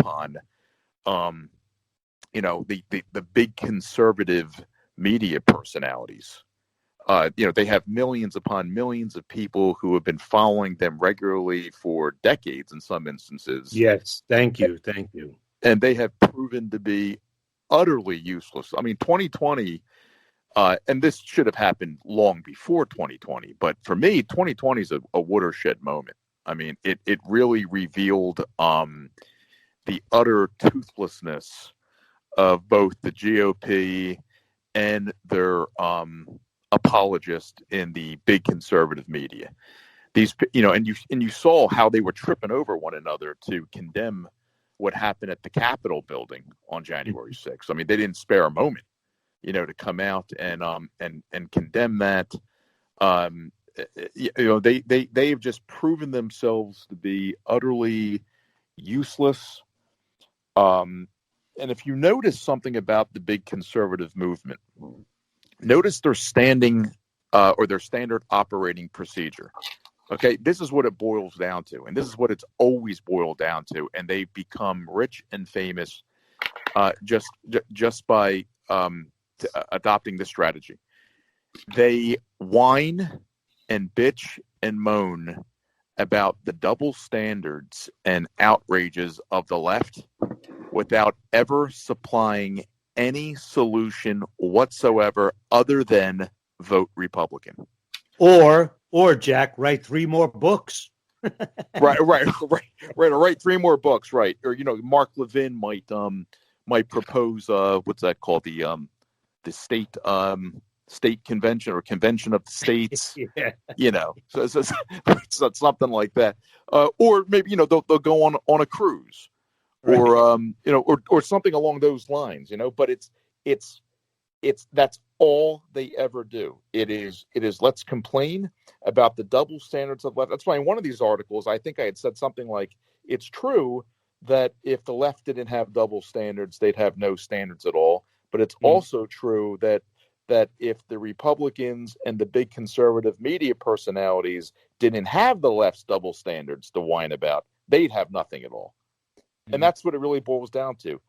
upon, the big conservative media personalities. They have millions upon millions of people who have been following them regularly for decades in some instances. Yes, thank you. And they have proven to be utterly useless. I mean, 2020, and this should have happened long before 2020, but for me, 2020 is a watershed moment. I mean, it really revealed the utter toothlessness of both the GOP and their apologist in the big conservative media. These, and you saw how they were tripping over one another to condemn what happened at the Capitol building on January 6th. I mean, they didn't spare a moment, to come out and condemn that. They have just proven themselves to be utterly useless. And if you notice something about the big conservative movement, notice their standing or their standard operating procedure. Okay, this is what it boils down to, and this is what it's always boiled down to. And they've become rich and famous just by adopting this strategy. They whine and bitch and moan about the double standards and outrages of the left without ever supplying any solution whatsoever other than vote Republican. Or Jack, write 3 more books. Right. Write 3 more books. Right. Or, Mark Levin might propose, what's that called? The state convention or convention of the states, Yeah. So something like that. Or maybe, they'll go on a cruise or, right. or something along those lines, but it's that's all they ever do. It is let's complain about the double standards of left. That's why in one of these articles, I think I had said something like, it's true that if the left didn't have double standards, they'd have no standards at all. But it's also true that if the Republicans and the big conservative media personalities didn't have the left's double standards to whine about, they'd have nothing at all. And that's what it really boils down to.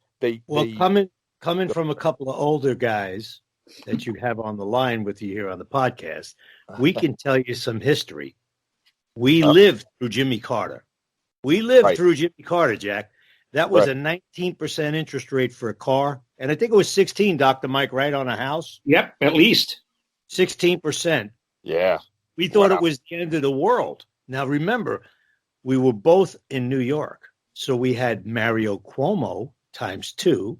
Coming from a couple of older guys that you have on the line with you here on the podcast, we can tell you some history. We lived through Jimmy Carter. Through Jimmy Carter, Jack. That was a 19% interest rate for a car. And I think it was 16, Dr. Mike, right, on a house? Yep, at least. 16%. Yeah. We thought it was the end of the world. Now, remember, we were both in New York. So we had Mario Cuomo times 2.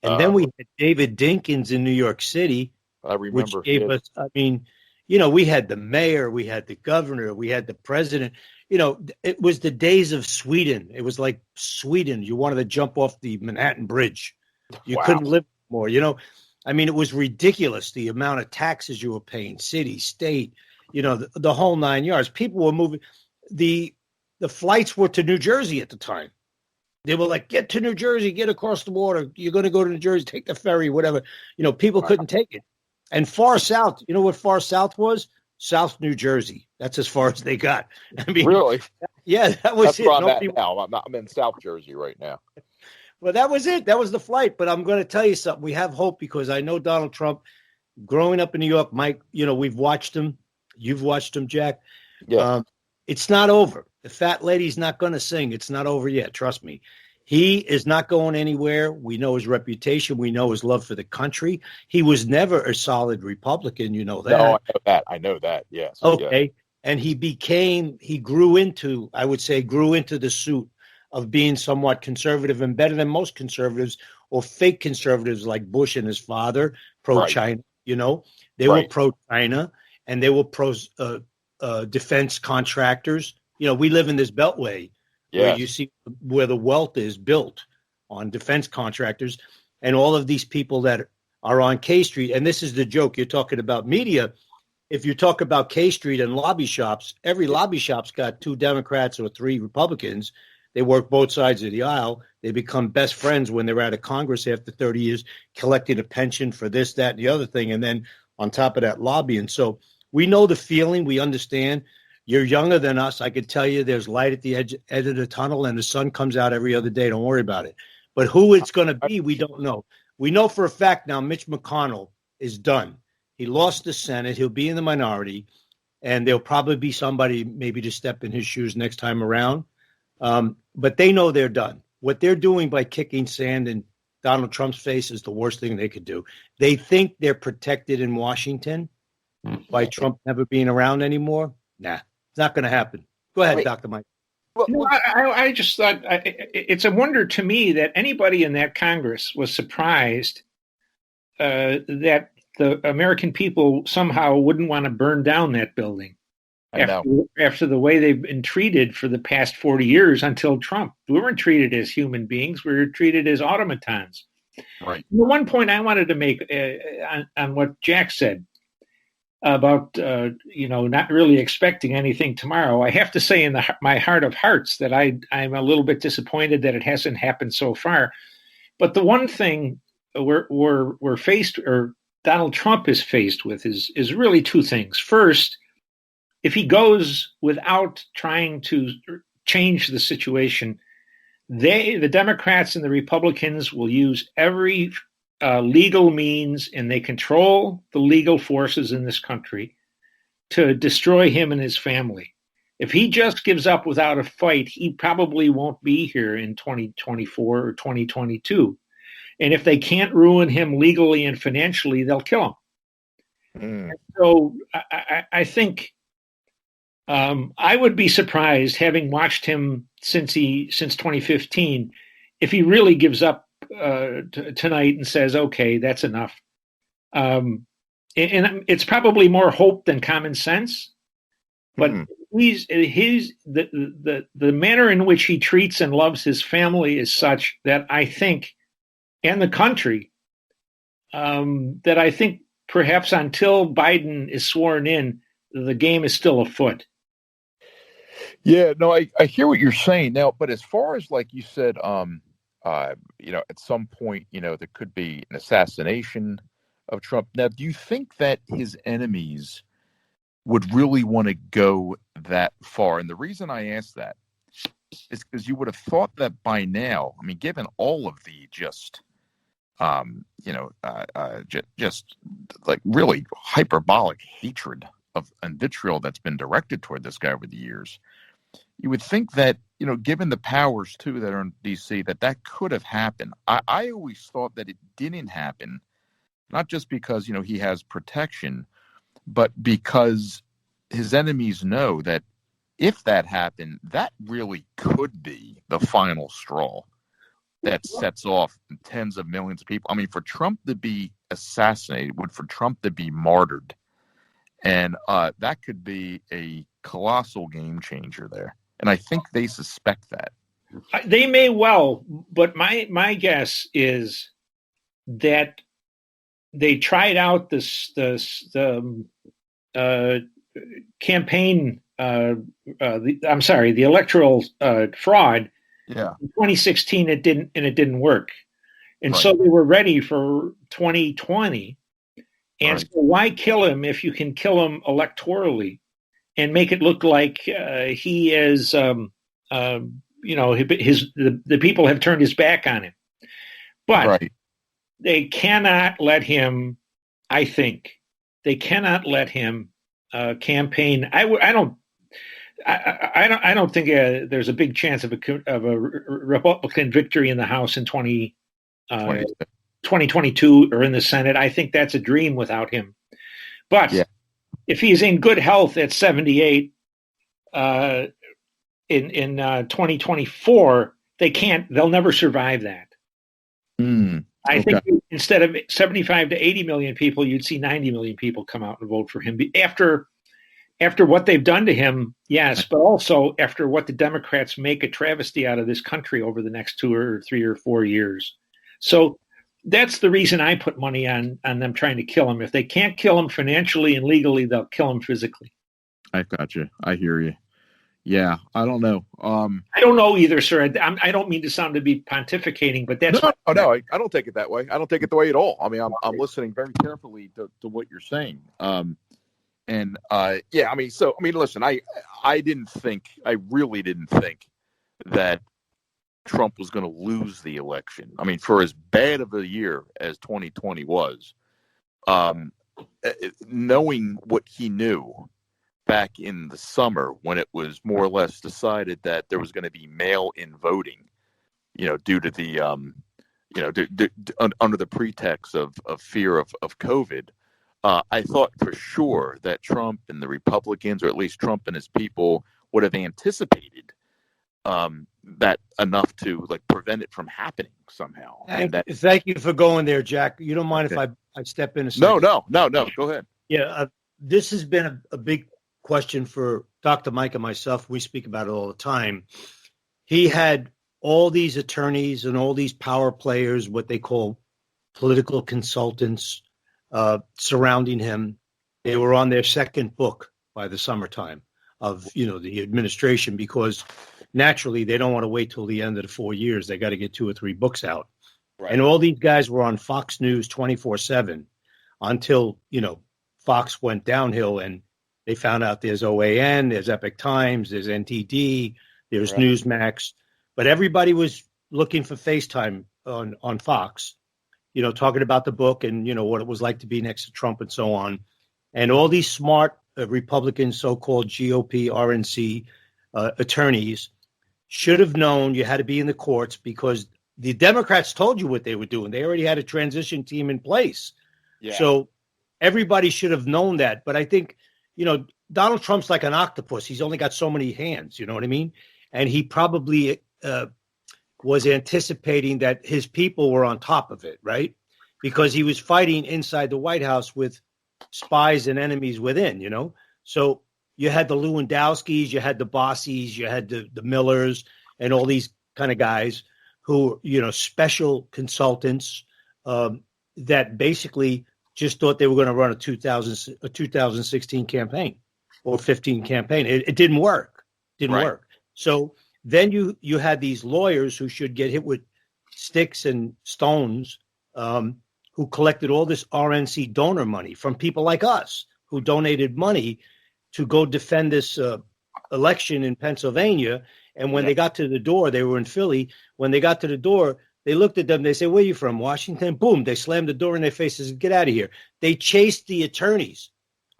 And then we had David Dinkins in New York City. I remember. Which gave us, we had the mayor, we had the governor, we had the president. It was the days of Sweden. It was like Sweden. You wanted to jump off the Manhattan Bridge. You couldn't live more. It was ridiculous, the amount of taxes you were paying, city, state, the whole 9 yards. People were moving. The flights were to New Jersey at the time. They were like, get to New Jersey, get across the water. You're going to go to New Jersey, take the ferry, whatever. People couldn't take it. And far south, you know what far south was? South New Jersey. That's as far as they got. Really? Yeah, that was it. Where I'm at now. I'm in South Jersey right now. Well, that was it. That was the flight. But I'm going to tell you something. We have hope because I know Donald Trump, growing up in New York, Mike, we've watched him. You've watched him, Jack. Yeah. It's not over. The fat lady's not going to sing. It's not over yet. Trust me. He is not going anywhere. We know his reputation. We know his love for the country. He was never a solid Republican. You know that. No, I know that. Yes. Okay. Yeah. And he grew into the suit of being somewhat conservative and better than most conservatives or fake conservatives like Bush and his father, pro-China. Right. They were pro-China and they were pro-defense contractors. We live in this beltway where you see where the wealth is built on defense contractors and all of these people that are on K Street. And this is the joke. You're talking about media. If you talk about K Street and lobby shops, every lobby shop's got 2 Democrats or 3 Republicans. They work both sides of the aisle. They become best friends when they're out of Congress after 30 years, collecting a pension for this, that, and the other thing. And then on top of that, lobbying. So we know the feeling. We understand. You're younger than us. I could tell you there's light at the edge of the tunnel, and the sun comes out every other day. Don't worry about it. But who it's going to be, we don't know. We know for a fact now Mitch McConnell is done. He lost the Senate. He'll be in the minority, and there'll probably be somebody maybe to step in his shoes next time around. But they know they're done. What they're doing by kicking sand in Donald Trump's face is the worst thing they could do. They think they're protected in Washington by Trump never being around anymore. Nah, it's not going to happen. Go ahead, Dr. Mike. Well, I just thought it's a wonder to me that anybody in that Congress was surprised that the American people somehow wouldn't want to burn down that building after the way they've been treated for the past 40 years until Trump. We weren't treated as human beings. We were treated as automatons. Right. The one point I wanted to make on what Jack said about, not really expecting anything tomorrow, I have to say in my heart of hearts that I'm a little bit disappointed that it hasn't happened so far. But the one thing we're faced, or Donald Trump is faced with, is really two things. First, if he goes without trying to change the situation, the Democrats and the Republicans will use every legal means, and they control the legal forces in this country to destroy him and his family. If he just gives up without a fight, he probably won't be here in 2024 or 2022. And if they can't ruin him legally and financially, they'll kill him. So I think I would be surprised, having watched him since 2015, if he really gives up tonight and says, "Okay, that's enough." And it's probably more hope than common sense, but the manner in which he treats and loves his family is such that I think, and the country, that I think perhaps until Biden is sworn in, the game is still afoot. Yeah, no, I hear what you're saying now, but as far as, like you said, at some point, there could be an assassination of Trump. Now, do you think that his enemies would really want to go that far? And the reason I ask that is because you would have thought that by now, I mean, given all of the just like really hyperbolic hatred and vitriol that's been directed toward this guy over the years, you would think that, given the powers, too, that are in D.C., that could have happened. I always thought that it didn't happen, not just because, he has protection, but because his enemies know that if that happened, that really could be the final straw that sets off tens of millions of people. I mean, for Trump to be assassinated, for Trump to be martyred, and that could be a colossal game changer there. And I think they suspect that. They may well, but my guess is that they tried out the campaign. The electoral fraud. Yeah. In 2016, it didn't work, and right. So they were ready for 2020. And so why kill him if you can kill him electorally and make it look like he is, the people have turned his back on him. But they cannot let him, I think, campaign. I don't think there's a big chance of a Republican victory in the House in 2022 or in the Senate. I think that's a dream without him. But if he's in good health at 78 in 2024, they'll never survive that. I think instead of 75 to 80 million people, you'd see 90 million people come out and vote for him after what they've done to him. Yes, but also after what the Democrats make a travesty out of this country over the next 2 or 3 or 4 years. So that's the reason I put money on them trying to kill him. If they can't kill him financially and legally, they'll kill him physically. I got you. I hear you. Yeah, I don't know. I don't know either, sir. I don't mean to sound to be pontificating, but that's no. I don't take it that way. I don't take it the way at all. I mean, I'm listening very carefully to what you're saying. And listen, I really didn't think that Trump was going to lose the election. I mean, for as bad of a year as 2020 was, knowing what he knew back in the summer when it was more or less decided that there was going to be mail-in voting, due to the under the pretext of fear of COVID. I thought for sure that Trump and the Republicans, or at least Trump and his people, would have anticipated that enough to prevent it from happening somehow. Thank you for going there, Jack. You don't mind if I step in a second? No. Go ahead. Yeah, this has been a big question for Dr. Mike and myself. We speak about it all the time. He had all these attorneys and all these power players, what they call political consultants, surrounding him. They were on their second book by the summertime of the administration, because naturally they don't want to wait till the end of the 4 years. They got to get 2 or 3 books out. Right. And all these guys were on Fox News 24/7 until Fox went downhill, and they found out there's OAN, there's Epic Times, there's NTD, there's Newsmax, but everybody was looking for FaceTime on Fox, talking about the book and, what it was like to be next to Trump and so on. And all these smart Republican, so-called GOP, RNC attorneys should have known you had to be in the courts, because the Democrats told you what they were doing. They already had a transition team in place. Yeah. So everybody should have known that. But I think, Donald Trump's like an octopus. He's only got so many hands, you know what I mean? And he probably was anticipating that his people were on top of it, right? Because he was fighting inside the White House with spies and enemies within, So you had the Lewandowskis, you had the Bossies, you had the Millers, and all these kind of guys who, special consultants that basically just thought they were going to run a 2016 campaign or 15 campaign. It didn't work. Didn't work. So then you had these lawyers who should get hit with sticks and stones, who collected all this RNC donor money from people like us, who donated money to go defend this election in Pennsylvania. And when they got to the door, they were in Philly. When they got to the door, they looked at them. They said, "Where are you from? Washington?" Boom. They slammed the door in their faces. "Get out of here." They chased the attorneys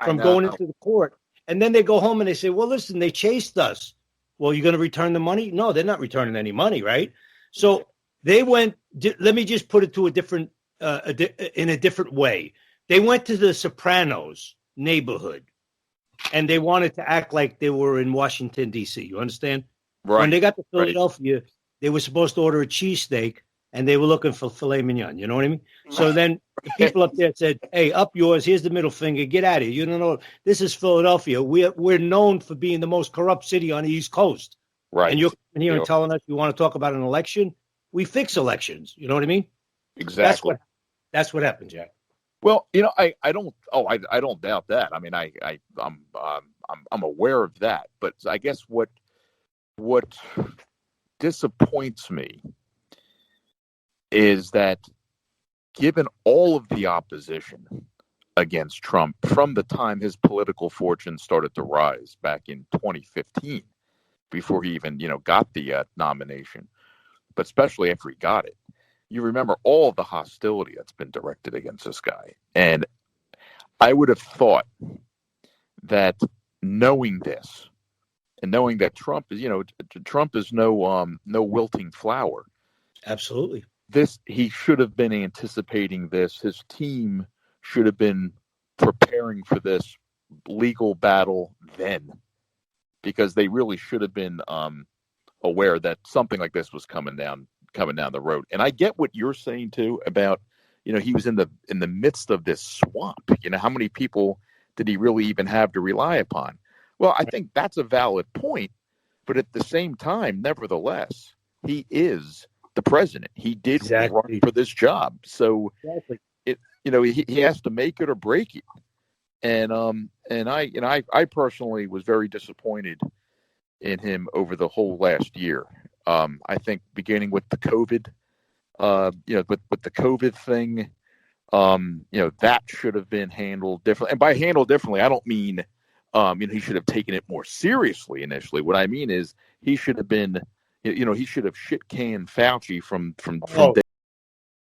from going into the court. And then they go home and they say, "Well, listen, they chased us." Well, you're going to return the money? No, they're not returning any money, right? So they went, let me just put it to in a different way. They went to the Sopranos neighborhood, and they wanted to act like they were in Washington, D.C. You understand? Right. When they got to Philadelphia, they were supposed to order a cheesesteak, and they were looking for filet mignon. You know what I mean? So then the people up there said, "Hey, up yours. Here's the middle finger. Get out of here. You don't know. This is Philadelphia. We're known for being the most corrupt city on the East Coast. Right. And you're coming here and telling us you want to talk about an election? We fix elections. You know what I mean?" Exactly. That's what happened, Jack. Well, I don't doubt that. I mean, I'm aware of that. But I guess what disappoints me is that, given all of the opposition against Trump from the time his political fortune started to rise back in 2015, before he even got the nomination, but especially after he got it, you remember all of the hostility that's been directed against this guy. And I would have thought that, knowing this, and knowing that Trump is no wilting flower. Absolutely. He should have been anticipating this. His team should have been preparing for this legal battle then, because they really should have been aware that something like this was coming down the road. And I get what you're saying too about, he was in the midst of this swamp. How many people did he really even have to rely upon? Well, I think that's a valid point, but at the same time, nevertheless, he is the president. He did run for this job, so he has to make it or break it. And I personally was very disappointed in him over the whole last year. I think beginning with the COVID, with the COVID thing, That should have been handled differently. And by handled differently, I don't mean, he should have taken it more seriously initially. What I mean is he should have been, he should have shit canned Fauci from Oh, day